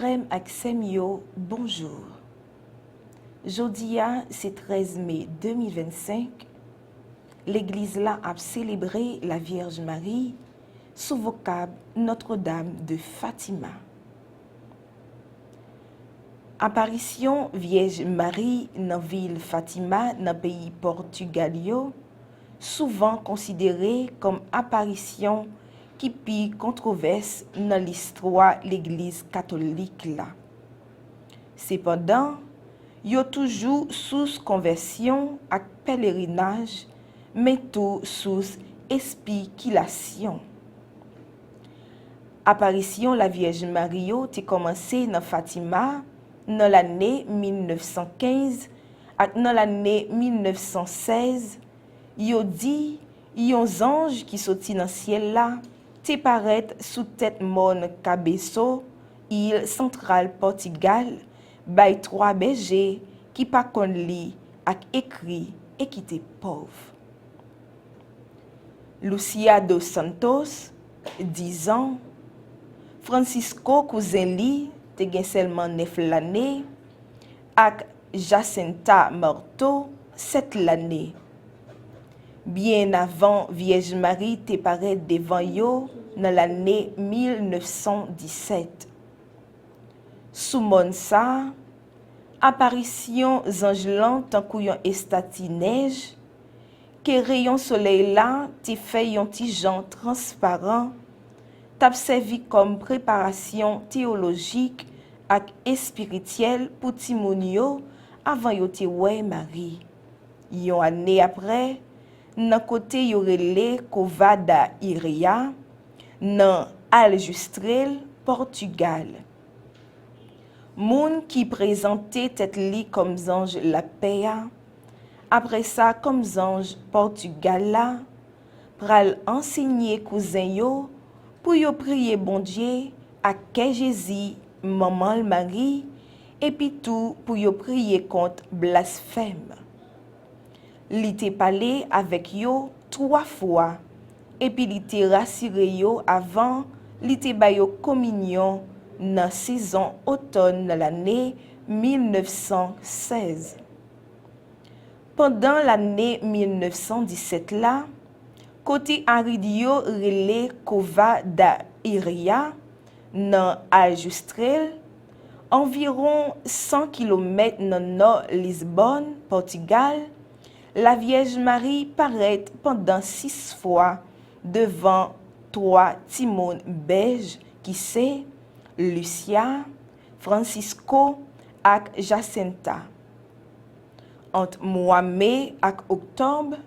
frères ak sèm yo, bonjour. Jodia, c'est 13 mai 2025. L'église là a célébré la Vierge Marie sous vocable Notre-Dame de Fatima. Apparition Vierge Marie dans ville Fatima dans pays Portugal yo, souvent considérée comme apparition qui pi controverse dans l'histoire l'église catholique là. Cependant, yo toujours sous conversion à pèlerinage, mais tout sous spéculation. Apparition la Vierge Marie a commencé dans Fatima dans l'année 1915 et dans l'année 1916. Yo dit yon ange qui sorti dans ciel là te paraît sous tête mon Cabeço, île centrale Portugal, bay 3 bergers qui pa kon li ak écrit et qui te pauvre. Lucia dos Santos, 10 ans, Francisco cousin li te gen seulement 9 l'année, ak Jacinta Marto 7 l'année. Bien avant Vierge Marie te paraît devant yo dans l'année 1917. Sous mon sa, apparition ange lan tan kou yon estati neige, que rayon soleil là te fait yon ti jan transparent, tap servi comme préparation théologique et spirituelle pour ti moun yo avant yo te wè Marie. Yon année après, nan côté yo relé Cova Iria, nan Aljustrel, Portugal. Moun qui présentait tête li comme ange la paix, après ça comme ange Portugal la, pral enseigner cousin yo pour yo prier bon Dieu à que Jésus, maman Marie, et puis tout pour yo prier contre blasphème. Li te parlé avec yo 3 fois et puis li te rassuré yo avant li te ba yo communion dans saison automne de l'année 1916. Pendant l'année 1917 là, côté Aridio relé Cova Iria dans Aljustrel, environ 100 km dans nord Lisbonne, Portugal, la Vierge Marie paraît pendant 6 fois devant 3 timons belges qui c'est Lucia, Francisco et Jacinta. Entre mois mai et octobre,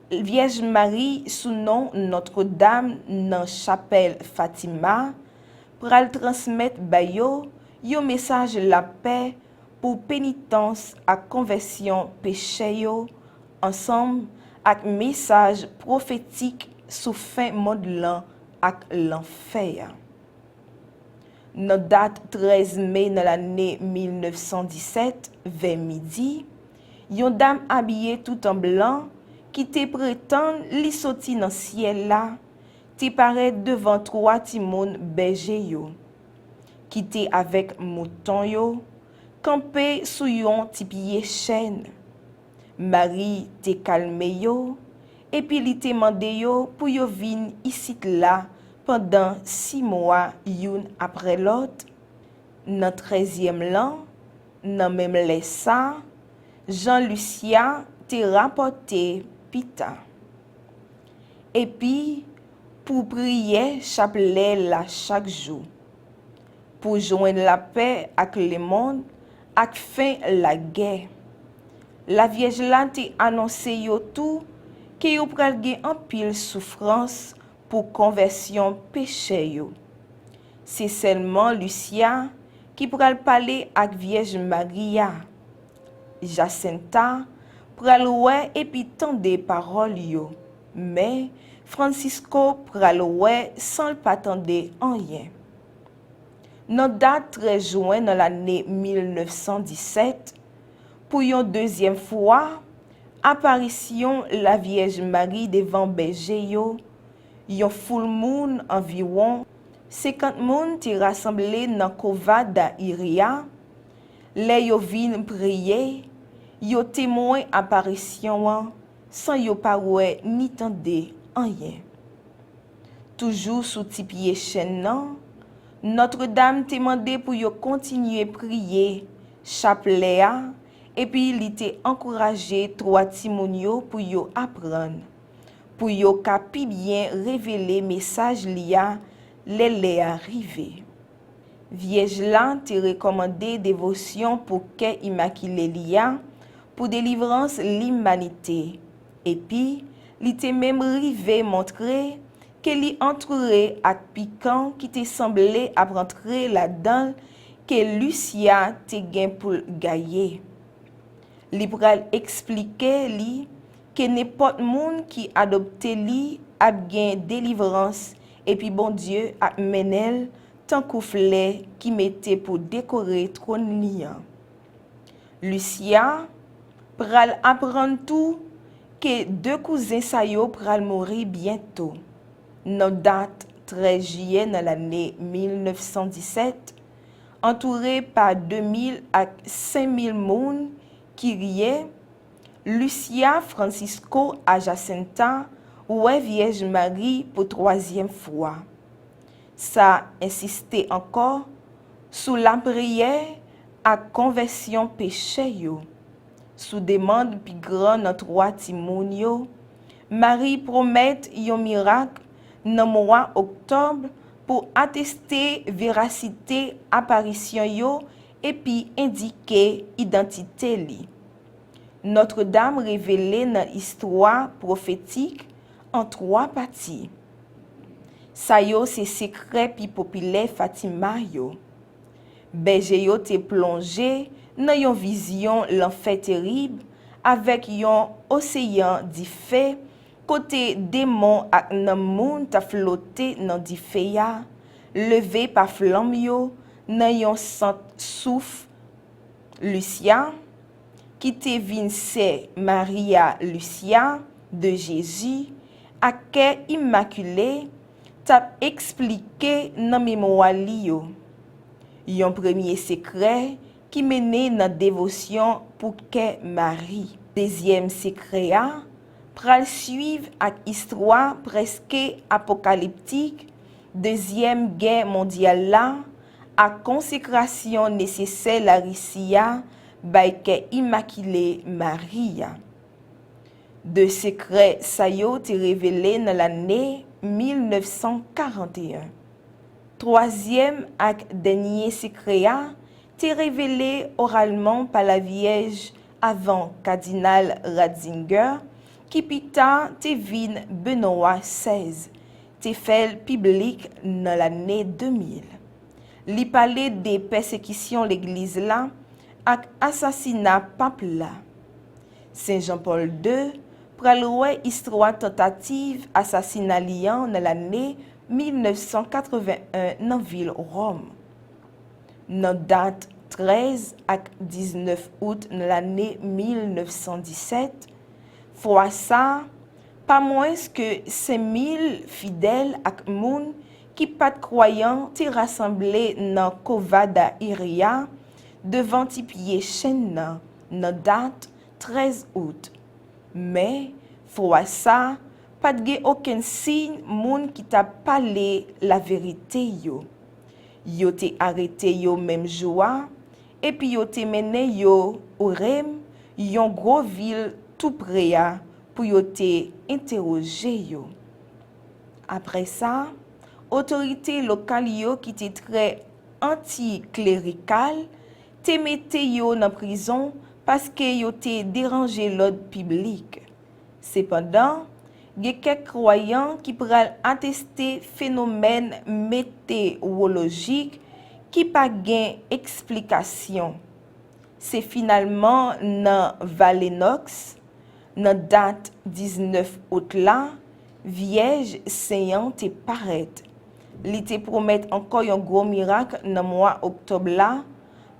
Vierge Marie sous nom Notre-Dame dans chapelle Fatima pral transmettre bayo yo message la paix pour pénitence et conversion péché yo ensemble avec message prophétique sous fin monde lan ak l'enfer. Notre date 13 mai dans l'année 1917 vers midi, yon dame habillée tout en blanc qui te prétend li sorti dans ciel là, te paraît devant 3 timons berger yo, qui te avec mouton yo, campé sous yon ti pied chêne. Marie te calme yo, et puis li te mande yo pour yo vin ici là pendant 6 mois yon après l'autre. Dans 13e l'an, nan même les ça, Jean-Lucia te rapporté pita. Et puis, pour prier chapelet là chaque jour, pour joindre la paix avec le monde, ak fin la guerre. La Vierge là te annoncé yo tout que yo pral gen en pile souffrance pour conversion péché yo. C'est seulement Lucia qui pral parler avec Vierge Maria. Jacinta pral wè et puis tande parole yo. Mais Francisco pral wè sans pas tande rien. Notre date 13 juin dans l'année 1917, pour une deuxième fois, apparition la Vierge Marie devant berger yo, yon full moon environ 50 moun te rassemblé dans Kova da Iria. Les yo vin prier, yo témoin apparition sans yo pa wè ni tande rien. Toujours sous ti pied chaîne nan, Notre-Dame te mandé pour yo continuer prier chapelet et puis li te encouragé trois timonio pour yo apprendre, pour yo kapi bien révéler message liya les arrivé. Vierge là te recommandé dévotion pour qu'est immaculé liya pour délivrance l'humanité. Et puis, li te même rivé montrer que li entouré ak piquant qui te semblé à rentrer là-dedans que Lucia te gen pour gayer. Li pral expliquer li que n'importe moun qui adopte li a gen délivrance et puis bon Dieu a menel tant kouflet qui mettait pour décorer trône lian. Lucia pral apprendre tout que deux cousins sa yo pral mourir bientôt. Nos date 13 juillet dans l'année 1917, entouré par 2000 à 5000 moun qui riait, Lucia Francisco à Jacinta oué Vierge Marie pour troisième fois. Ça insistait encore sous la prière à conversion péché yo. Sous demande pi grand notre roi Timonio, Marie promet yon miracle dans mois octobre pour attester véracité apparition yo et puis indiquer identité li. Notre-Dame révélée dans l'histoire prophétique en trois parties. Sa yo c'est secret pi populaire Fatima yo. Berger yo te plongé dans yon vision l'enfer terrible avec yon océan di feu côté démon ak nan moun ta flotté dans di feu ya levé par flamme yo nan yon sant souffle Lucia qui te vin c'est Maria Lucia de Jésus ak immaculé t'a expliqué nan mémoire li yo. Yon premier secret qui menait dans dévotion pour que Marie. Deuxième secret pral suivre ak histoire presque apocalyptique deuxième guerre mondiale là à consécration nécessaire la Rissia by que immaculée Maria. De secret sa yo te révélé dans l'année 1941. Troisième ak dernier secret t'est révélé oralement par la Vierge avant cardinal Ratzinger, qui pita te vin Benoît XVI, te fait public dans l'année 2000. Li parlait des persécutions l'église là, ak assassinat pape là. Saint Jean-Paul II pral wè histoire tentative assassinat liant dans l'année 1981 dans ville Rome. Dans date 13 à 19 août de l'année 1917, fois ça, pas moins que 5000 fidèles ak moun qui pas de croyants t'es rassemblés dans Kova da Iria devant ti pied chaîne dans date 13 août. Mais fois ça, pas de aucun signe moun qui t'a parlé la vérité yo. Yo te arrêté yo même jour et puis yo te mené yo au Rem, yon gros ville tout près pour yo te interroger yo. Après ça, autorité locale yo qui te très anti-clérical te mette yo dans prison parce que yo te dérangé l'ordre public. Cependant, il y a quelques croyants qui pourraient attester phénomène météorologique qui pas gain explication. C'est finalement dans Valenox, dans date 19 août là, Vierge Saint te paraît. Li te promet encore un gros miracle dans mois octobre là,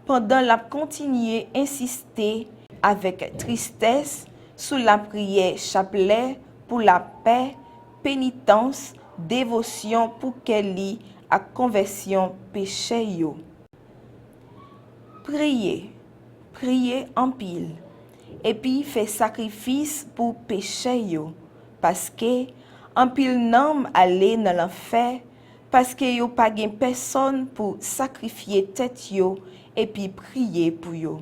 pendant la continuer insister avec tristesse sous la prière chapelet pour la paix, pénitence, dévotion pour qu'elle ak conversion péché yo. Priez en pile. Et puis fait sacrifice pour péché yo. Parce que en pile nam aller dans l'enfer parce que yo pas gen personne pour sacrifier tête yo et puis prier pour yo.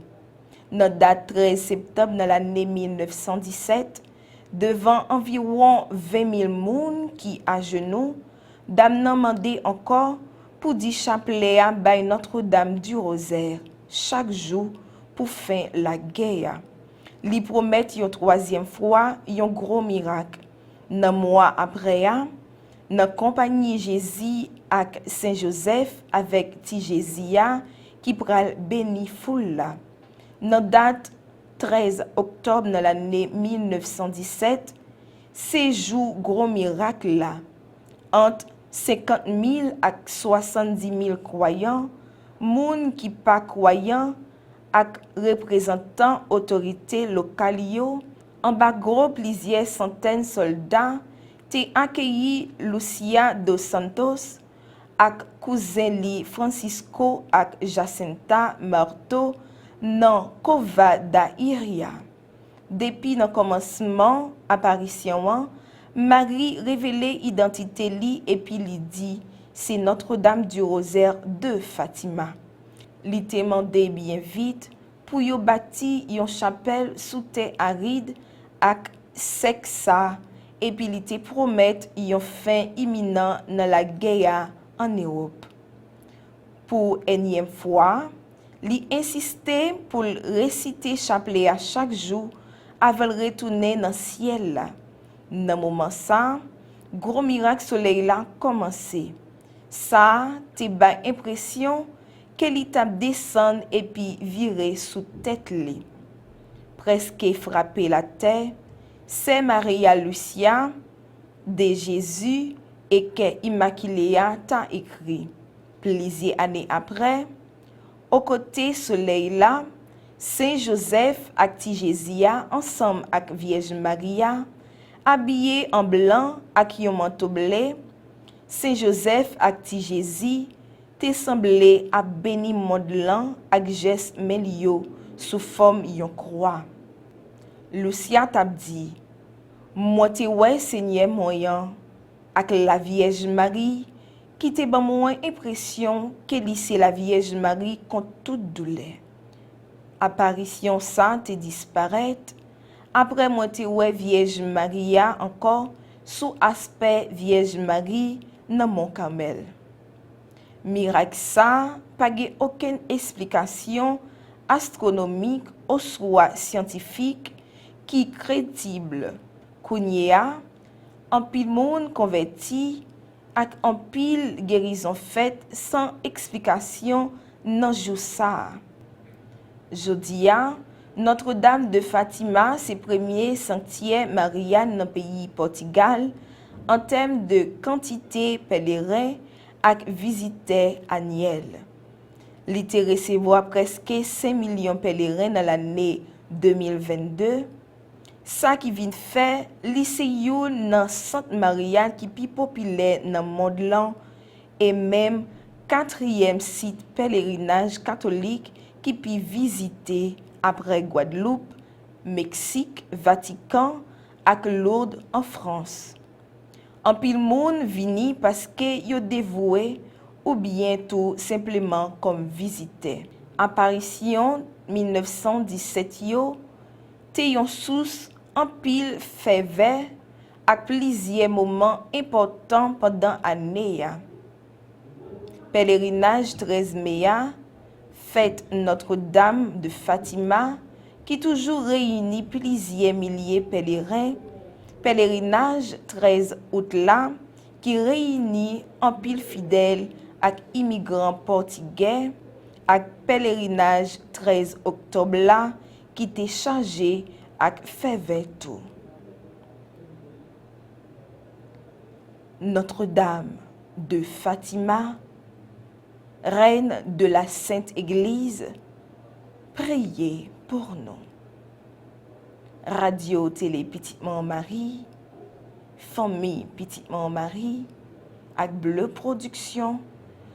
Notre date 13 septembre dans l'année 1917, devant environ 20 000 moun qui à genoux, dame nan mandé encore pour dire chapelet à bay Notre-Dame du Rosaire chaque jour pour fin la guerre. Li promet yon troisième fois yon gros miracle. Nan mois après nan compagnie Jésus ak Saint-Joseph avec ti Jésia qui pral béni foule la. Nan date 13 octobre dans l'année 1917, c'est jour gros miracle là. Entre 50 000 ak 70 000 croyants, moun qui pas croyants ak représentant autorité locale yo, en bas gros plusieurs centaines soldats te accueilli Lucia dos Santos ak cousin li Francisco ak Jacinta Marto nan Cova da Iria. Depuis le commencement apparition, Marie révélait identité li et puis li dit c'est Notre-Dame du Rosaire de Fatima. Li te mandé bien vite pour yo bâti yon chapelle sous terre aride ak sec ça et puis li te promet yon fin imminent dans la guerre en Europe. Pour énième fois, li insistait pour réciter chapelet à chaque jour avant de retourner dans le ciel. Dans le moment ça, gros miracle soleil là commencé. Ça te ba impression que l'étape descend et puis virer sous tête li. Presque frappé la terre, c'est Maria Lucia de Jésus et que Immaculea t'a écrit. Plusieurs années après, au côté soleil là, Saint Joseph ak ti Jésia ensemble ak Vierge Maria, habillé en blanc ak yon manteau bleu, Saint Joseph ak ti Jésus te semblé à béni monde lan ak geste melio sous forme yon croix. Lucia t'a dit, moi te ouais Seigneur moyen ak la Vierge Marie qui te ban moins impression que li c'est la Vierge Marie contre toute douleur. Apparition ça te disparaître. Après moi te ouais Vierge Maria encore sous aspect Vierge Marie dans mon Carmel. Miracle ça, pas aucune explication astronomique ou soit scientifique qui crédible. Kounya, en pile monde converti ak en pile guérison faite sans explication nan jou ça. Jodia, Notre-Dame de Fatima, c'est premier sanctuaire Marianne dans le pays Portugal en termes de quantité pèlerins ak visiteurs annuels. Li te recevoir presque 5 millions de pèlerins dans l'année 2022. Ça qui vient faire lycée dans Sainte Maria qui pi populaire dans le monde là et même 4e site pèlerinage catholique qui pi visiter après Guadeloupe, Mexique, Vatican ak Lourdes en France. En pile moun vini parce que yo dévoué ou bien tout simplement comme visiteur. Apparition 1917 yo te yon source en pile févère ak plusieurs moments importants pendant l'année. Pèlerinage 13 mai, fête Notre-Dame de Fatima qui toujours réunit plusieurs milliers de pèlerins. Pèlerinage 13 août là qui réunit en pile fidèles ak immigrants portugais ak pèlerinage 13 octobre là qui était chargé ak févère tout. Notre-Dame de Fatima, reine de la Sainte Église, priez pour nous. Radio Télé Petitement Marie, Famille Petitement Marie, ak Bleu Production,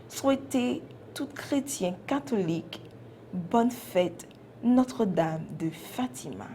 souhaiter tout chrétien catholique bonne fête Notre-Dame de Fatima.